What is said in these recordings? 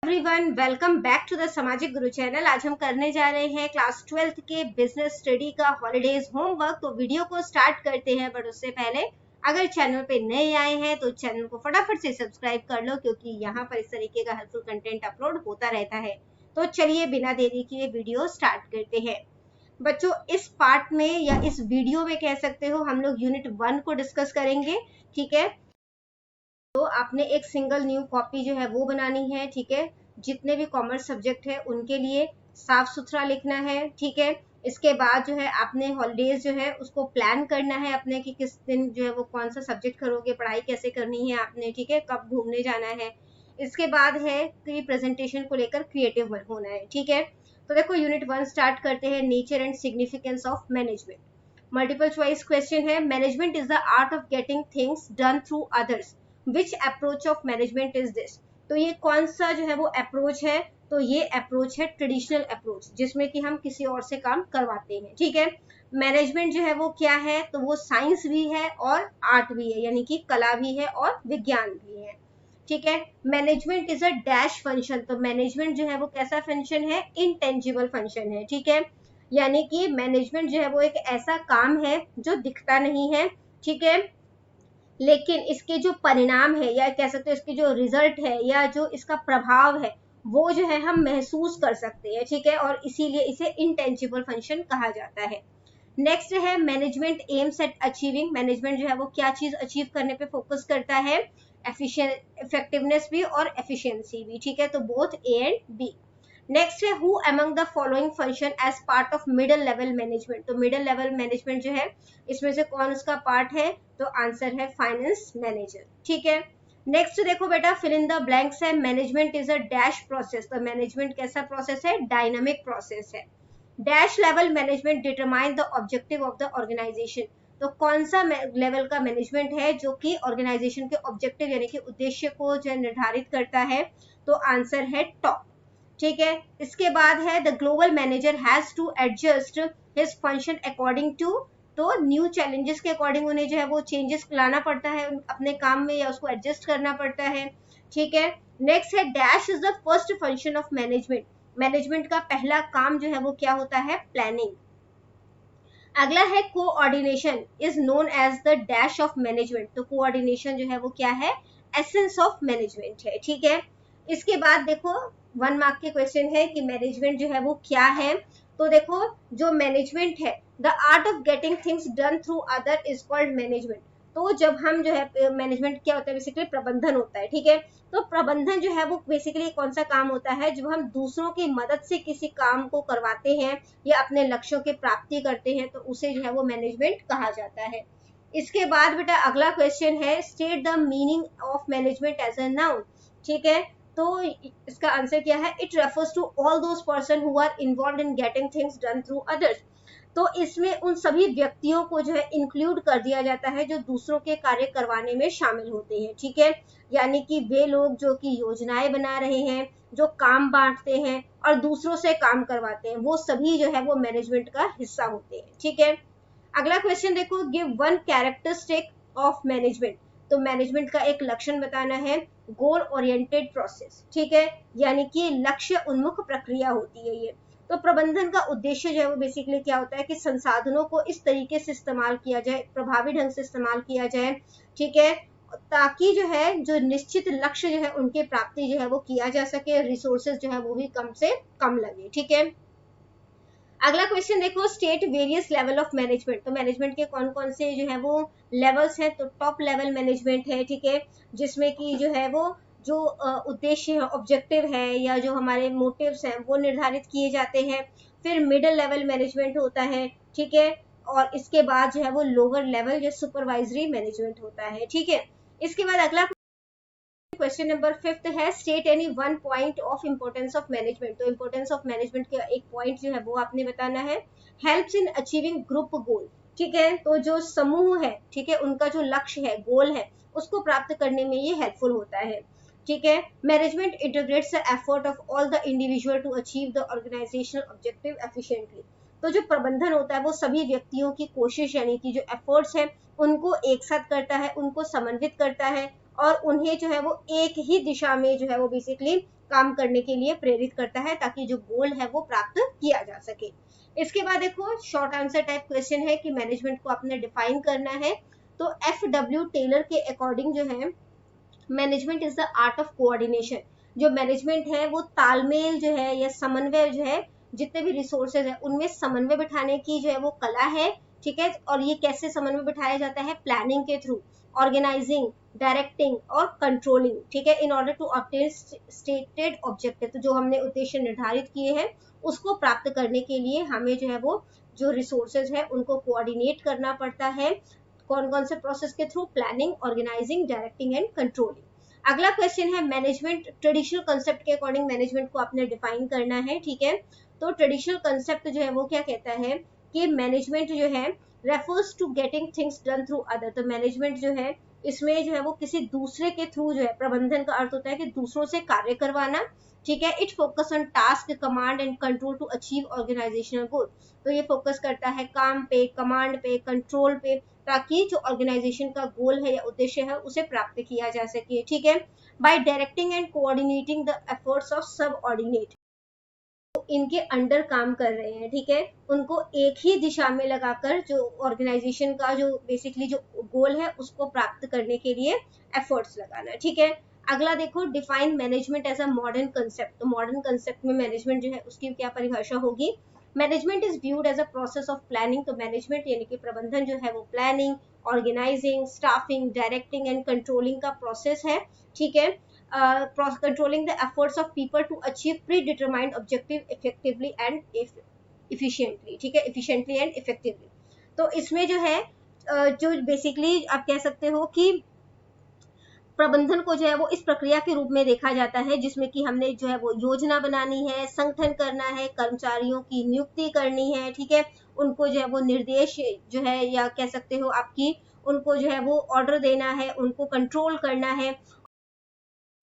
Everyone, welcome back to the Samajik Guru channel. आज हम करने जा रहे हैं क्लास 12th के बिजनेस स्टडी का हॉलीडेज होमवर्क। तो वीडियो को स्टार्ट करते हैं, बट उससे पहले अगर चैनल पे नए आए हैं तो चैनल को फटाफट से सब्सक्राइब कर लो, क्योंकि यहाँ पर इस तरीके का हेल्पफुल कंटेंट अपलोड होता रहता है। तो चलिए बिना देरी किए वीडियो स्टार्ट करते हैं। बच्चों, इस पार्ट में या इस वीडियो में कह सकते हो हम लोग यूनिट 1 को डिस्कस करेंगे। ठीक है, तो आपने एक सिंगल न्यू कॉपी जो है वो बनानी है। ठीक है, जितने भी कॉमर्स सब्जेक्ट है उनके लिए साफ सुथरा लिखना है। ठीक है, इसके बाद जो है आपने हॉलीडेज जो है उसको प्लान करना है अपने कि किस दिन जो है वो कौन सा सब्जेक्ट करोगे, पढ़ाई कैसे करनी है आपने। ठीक है, कब घूमने जाना है। इसके बाद है कि प्रेजेंटेशन को लेकर क्रिएटिव होना है। ठीक है, तो देखो यूनिट 1 स्टार्ट करते हैं, nature and significance of management. Multiple choice question है। Management is the art of getting things done through others, which approach of management is this. तो ये कौन सा जो है वो अप्रोच है? तो ये अप्रोच है ट्रेडिशनल अप्रोच, जिसमें कि हम किसी और से काम करवाते हैं। ठीक है, मैनेजमेंट जो है वो क्या है? तो वो साइंस भी है और आर्ट भी है, यानी कि कला भी है और विज्ञान भी है। ठीक है, management is a dash function. तो मैनेजमेंट जो है वो कैसा फंक्शन है? इनटेंजिबल फंक्शन है। ठीक है, यानी कि मैनेजमेंट जो है वो एक ऐसा काम है जो दिखता नहीं है। ठीक है, लेकिन इसके जो परिणाम है या कह सकते हो इसके जो रिजल्ट है या जो इसका प्रभाव है वो जो है हम महसूस कर सकते हैं। ठीक है, और इसीलिए इसे इंटेंजिबल फंक्शन कहा जाता है। नेक्स्ट है management aims at achieving. Management जो है वो क्या चीज अचीव करने पे फोकस करता है? इफेक्टिवनेस भी और एफिशिएंसी भी। ठीक है, तो both A and B. Next है who among the following function as part of middle level management. तो मिडिल लेवल मैनेजमेंट जो है इसमें से कौन उसका पार्ट है? तो आंसर है फाइनेंस मैनेजर। ठीक है, नेक्स्ट देखो बेटा, फिल इन द ब्लैंक्स है। Management is a dash process. तो मैनेजमेंट कैसा प्रोसेस है? डायनामिक प्रोसेस है। Dash level management determine the objective of the organisation. तो कौन सा लेवल का मैनेजमेंट है जो कि ऑर्गेनाइजेशन के ऑब्जेक्टिव यानी कि उद्देश्य को जो निर्धारित करता है? तो आंसर है टॉप। ठीक है, इसके बाद है the global manager has to adjust his function according to. तो न्यू चैलेंजेस के अकॉर्डिंग उन्हें जो है वो चेंजेस लाना पड़ता है अपने काम में या उसको एडजस्ट करना पड़ता है। ठीक है, नेक्स्ट है dash is the first function of management. Management का पहला काम जो है वो क्या होता है? प्लानिंग। अगला है coordination is known as the dash of management. तो कोऑर्डिनेशन जो है वो क्या है? एसेंस ऑफ मैनेजमेंट है। ठीक है, इसके बाद देखो 1 मार्क के क्वेश्चन है कि मैनेजमेंट जो है वो क्या है। तो देखो जो मैनेजमेंट है, the art of getting things done through other is called management. तो जब हम जो है मैनेजमेंट क्या होता है? बेसिकली प्रबंधन होता है। ठीक है, तो प्रबंधन जो है वो बेसिकली कौन सा काम होता है? जब हम दूसरों की मदद से किसी काम को करवाते हैं या अपने लक्ष्यों की प्राप्ति करते हैं तो उसे जो है वो मैनेजमेंट कहा जाता है। इसके बाद बेटा अगला क्वेश्चन है state the meaning of management as a noun. ठीक है, तो इसका आंसर क्या है? It refers to all those person who are involve in getting things done through others. तो इसमें उन सभी व्यक्तियों को जो है इंक्लूड कर दिया जाता है जो दूसरों के कार्य करवाने में शामिल होते हैं। ठीक है, यानी कि वे लोग जो कि योजनाएं बना रहे हैं, जो काम बांटते हैं और दूसरों से काम करवाते हैं, वो सभी जो है वो मैनेजमेंट का हिस्सा होते हैं। ठीक है, अगला क्वेश्चन देखो, give one characteristic of management. तो मैनेजमेंट का एक लक्षण बताना है, गोल ओरिएंटेड प्रोसेस। ठीक है, यानी कि लक्ष्य उन्मुख प्रक्रिया होती है ये। तो प्रबंधन का उद्देश्य जो है वो बेसिकली क्या होता है कि संसाधनों को इस तरीके से इस्तेमाल किया जाए, प्रभावी ढंग से इस्तेमाल किया जाए। ठीक है, ताकि जो है जो निश्चित लक्ष्य जो है उनकी प्राप्ति जो है वो किया जा सके, रिसोर्सेज जो है वो भी कम से कम लगे। ठीक है, अगला क्वेश्चन देखो, state various level of management. तो मैनेजमेंट के कौन कौन से जो है वो लेवल्स हैं? तो टॉप लेवल मैनेजमेंट है। ठीक है, जिसमें कि जो है वो जो उद्देश्य है, ऑब्जेक्टिव है या जो हमारे मोटिव्स हैं वो निर्धारित किए जाते हैं। फिर मिडिल लेवल मैनेजमेंट होता है। ठीक है, और इसके बाद जो है वो लोअर लेवल या सुपरवाइजरी मैनेजमेंट होता है। ठीक है, इसके बाद अगला क्वेश्चन नंबर 5 है state any one point of importance of management. तो इंपोर्टेंस ऑफ मैनेजमेंट का एक पॉइंट जो है वो आपने बताना है। हेल्प्स इन अचीविंग ग्रुप गोल। ठीक है, तो जो समूह है, ठीक है, उनका जो लक्ष्य है, गोल है, उसको प्राप्त करने में ये हेल्पफुल होता है। ठीक है, management integrates the effort of all the individual to achieve the organisational objective efficiently. तो जो प्रबंधन होता है वो सभी व्यक्तियों की कोशिश यानी कि जो एफर्ट्स है उनको एक साथ करता है, उनको समन्वित करता है और उन्हें जो है वो एक ही दिशा में जो है वो बेसिकली काम करने के लिए प्रेरित करता है ताकि जो गोल है वो प्राप्त किया जा सके। इसके बाद देखो शॉर्ट आंसर टाइप क्वेश्चन है कि मैनेजमेंट को आपने डिफाइन करना है। तो FW टेलर के अकॉर्डिंग जो है management is the art of coordination. जो मैनेजमेंट है वो तालमेल जो है या समन्वय जो है, जितने भी रिसोर्सेज है उनमें समन्वय बिठाने की जो है वो कला है। ठीक है, और ये कैसे समन्वय बिठाया जाता है? प्लानिंग के थ्रू, ऑर्गेनाइजिंग, डायरेक्टिंग और कंट्रोलिंग। ठीक है, in order to obtain stated objective. तो जो हमने उद्देश्य निर्धारित किए हैं उसको प्राप्त करने के लिए हमें जो है वो जो रिसोर्सेज है उनको कोऑर्डिनेट करना पड़ता है। कौन कौन से प्रोसेस के through? Planning, organising, directing and controlling. अगला क्वेश्चन है मैनेजमेंट ट्रेडिशनल कंसेप्ट के अकॉर्डिंग मैनेजमेंट को आपने डिफाइन करना है। ठीक है, तो ट्रेडिशनल कंसेप्ट जो है वो क्या कहता है कि मैनेजमेंट जो है refers to getting things done through other. तो मैनेजमेंट जो है इसमें जो है वो किसी दूसरे के थ्रू जो है, प्रबंधन का अर्थ होता है कि दूसरों से कार्य करवाना। ठीक है, it focus on task, command and control to achieve organizational goal. तो ये फोकस करता है काम पे, कमांड पे, कंट्रोल पे, ताकि जो ऑर्गेनाइजेशन का गोल है या उद्देश्य है उसे प्राप्त किया जा सके। ठीक है, bye directing and coordinating the efforts of सब ऑर्डिनेट, इनके अंडर काम कर रहे हैं। ठीक है, उनको एक ही दिशा में लगाकर जो ऑर्गेनाइजेशन का जो बेसिकली जो गोल है उसको प्राप्त करने के लिए एफर्ट्स लगाना। ठीक है, अगला देखो define management as a modern concept. तो मॉडर्न कंसेप्ट में मैनेजमेंट जो है उसकी क्या परिभाषा होगी? Management is viewed as a process of planning. तो मैनेजमेंट यानी कि प्रबंधन जो है वो planning, organising, staffing, directing and controlling का प्रोसेस है। ठीक है, controlling the efforts of people to achieve predetermined objective effectively and efficiently। ठीक है, efficiently and effectively। तो इसमें जो है जो बेसिकली आप कह सकते हो कि प्रबंधन को जो है वो इस प्रक्रिया के रूप में देखा जाता है जिसमें कि हमने जो है वो योजना बनानी है, संगठन करना है, कर्मचारियों की नियुक्ति करनी है। ठीक है, उनको जो है वो निर्देश जो है या कह सकते हो आपकी उनको जो है वो ऑर्डर देना है, उनको कंट्रोल करना है।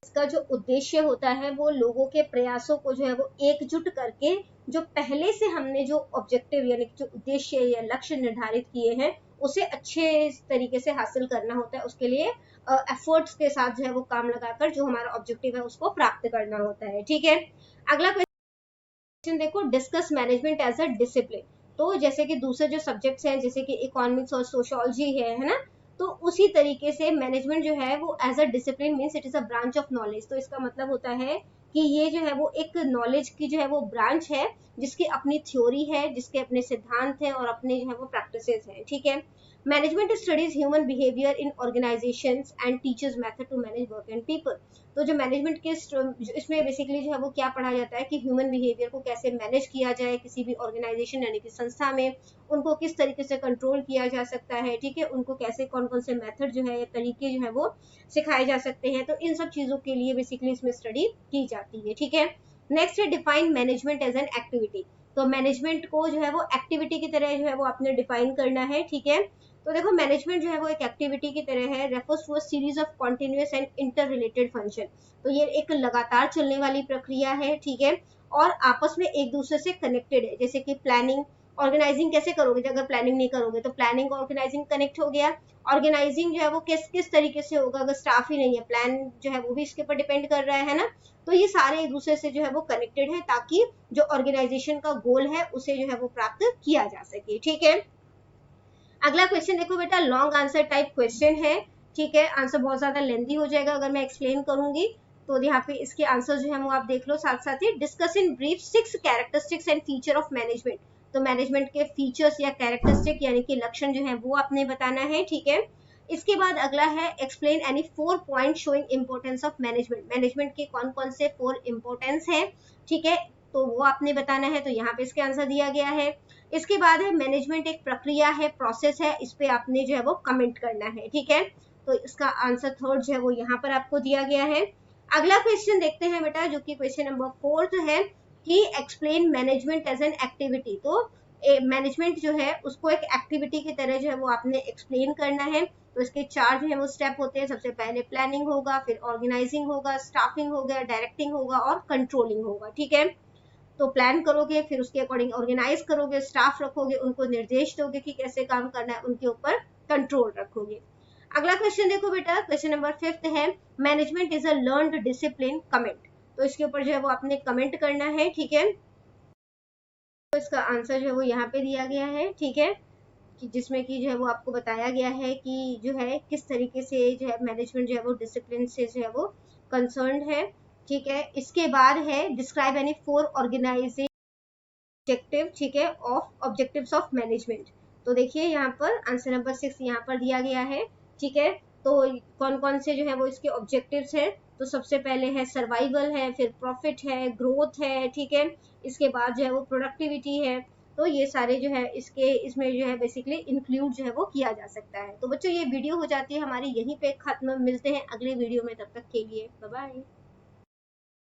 इसका जो उद्देश्य होता है वो लोगों के प्रयासों को जो है वो एकजुट करके जो पहले से हमने जो ऑब्जेक्टिव यानी जो उद्देश्य या लक्ष्य निर्धारित किए हैं उसे अच्छे तरीके से हासिल करना होता है। उसके लिए एफर्ट्स के साथ जो है वो काम लगाकर जो हमारा ऑब्जेक्टिव है उसको प्राप्त करना होता है। ठीक है, अगला क्वेश्चन देखो discuss management as a discipline. तो जैसे कि दूसरे जो सब्जेक्ट्स हैं जैसे कि इकोनॉमिक्स और सोशियोलॉजी है ना, तो उसी तरीके से मैनेजमेंट जो है वो as a discipline means it is a branch of knowledge. तो इसका मतलब होता है कि ये जो है वो एक नॉलेज की जो है वो ब्रांच है जिसकी अपनी थ्योरी है, जिसके अपने सिद्धांत है और अपने जो है वो प्रैक्टिसेस हैं। ठीक है, management studies human behaviour in organisations and teachers method to manage work and people. तो जो मैनेजमेंट के इसमें बेसिकली जो है वो क्या पढ़ा जाता है कि ह्यूमन बिहेवियर को कैसे मैनेज किया जाए किसी भी ऑर्गेनाइजेशन यानी कि संस्था में, उनको किस तरीके से कंट्रोल किया जा सकता है। ठीक है, उनको कैसे कौन कौन से मेथड जो है या तरीके जो है वो सिखाए जा सकते हैं। तो इन सब चीजों के लिए बेसिकली इसमें स्टडी की जाती है। ठीक है, नेक्स्ट है define management as an activity. तो मैनेजमेंट को जो है वो एक्टिविटी की तरह जो है वो आपने डिफाइन करना है। ठीक है, तो देखो मैनेजमेंट जो है वो एक एक्टिविटी की तरह है, refers to a series of continuous and inter related function. तो ये एक लगातार चलने वाली प्रक्रिया है। ठीक है, और आपस में एक दूसरे से कनेक्टेड है। जैसे कि प्लानिंग, ऑर्गेनाइजिंग कैसे करोगे? अगर प्लानिंग नहीं करोगे तो प्लानिंग ऑर्गेनाइजिंग कनेक्ट हो गया। ऑर्गेनाइजिंग जो है वो किस किस तरीके से होगा? अगर स्टाफ ही नहीं है, प्लान जो है वो भी इसके ऊपर डिपेंड कर रहा है ना। तो ये सारे एक दूसरे से जो है वो कनेक्टेड है ताकि जो ऑर्गेनाइजेशन का गोल है उसे जो है वो प्राप्त किया जा सके। ठीक है, अगला क्वेश्चन देखो बेटा, लॉन्ग आंसर टाइप क्वेश्चन है। ठीक है, आंसर बहुत ज्यादा लेंथी हो जाएगा अगर मैं एक्सप्लेन करूंगी, तो यहाँ पे इसके आंसर जो है वो आप देख लो साथ साथ ही। Discuss in brief 6 characteristics and feature of management. तो मैनेजमेंट के फीचर्स या कैरेक्टरिस्टिक यानी कि लक्षण जो है वो आपने बताना है। ठीक है, इसके बाद अगला है explain any 4 point showing importance of management. Management के कौन कौन से 4 इंपोर्टेंस है? ठीक है, तो वो आपने बताना है। तो यहाँ पे इसके आंसर दिया गया है। इसके बाद है मैनेजमेंट एक प्रक्रिया है, प्रोसेस है, इस पे आपने जो है वो कमेंट करना है। ठीक है, तो इसका आंसर थर्ड जो है वो यहाँ पर आपको दिया गया है। अगला क्वेश्चन देखते हैं बेटा जो कि क्वेश्चन नंबर 4 है कि explain management as an activity. तो मैनेजमेंट जो है उसको एक एक्टिविटी की तरह जो है वो आपने एक्सप्लेन करना है। तो इसके 4 जो है वो स्टेप होते हैं। सबसे पहले प्लानिंग होगा, फिर ऑर्गेनाइजिंग होगा, स्टाफिंग होगा, डायरेक्टिंग होगा और कंट्रोलिंग होगा। ठीक है, तो प्लान करोगे, फिर उसके अकॉर्डिंग ऑर्गेनाइज करोगे, स्टाफ रखोगे, उनको निर्देश दोगे कि कैसे काम करना है, उनके ऊपर कंट्रोल रखोगे। अगला क्वेश्चन देखो बेटा, क्वेश्चन नंबर 5 है, management is a learned discipline, comment. तो इसके ऊपर जो है वो आपने कमेंट करना है, ठीक है। तो इसका आंसर जो है वो यहाँ पे दिया गया है, ठीक है, कि जिसमें कि जो है वो आपको बताया गया है कि जो है किस तरीके से जो है मैनेजमेंट जो है वो डिसिप्लिन से जो है वो कंसर्न्ड है, ठीक है। इसके बाद है डिस्क्राइब एनी 4 ऑर्गेनाइजिंग ऑब्जेक्टिव, ठीक है, ऑब्जेक्टिव्स ऑफ मैनेजमेंट। तो देखिए यहाँ पर आंसर नंबर 6 यहाँ पर दिया गया है, ठीक है। तो कौन कौन से जो है वो इसके ऑब्जेक्टिव्स हैं, तो सबसे पहले है सर्वाइवल है, फिर प्रॉफिट है, ग्रोथ है, ठीक है। इसके बाद जो है वो प्रोडक्टिविटी है। तो ये सारे जो है इसमें जो है बेसिकली इंक्लूड जो है वो किया जा सकता है। तो बच्चों ये वीडियो हो जाती है हमारी यहीं पे खत्म, मिलते हैं अगले वीडियो में, तब तक के लिए बाय बाय।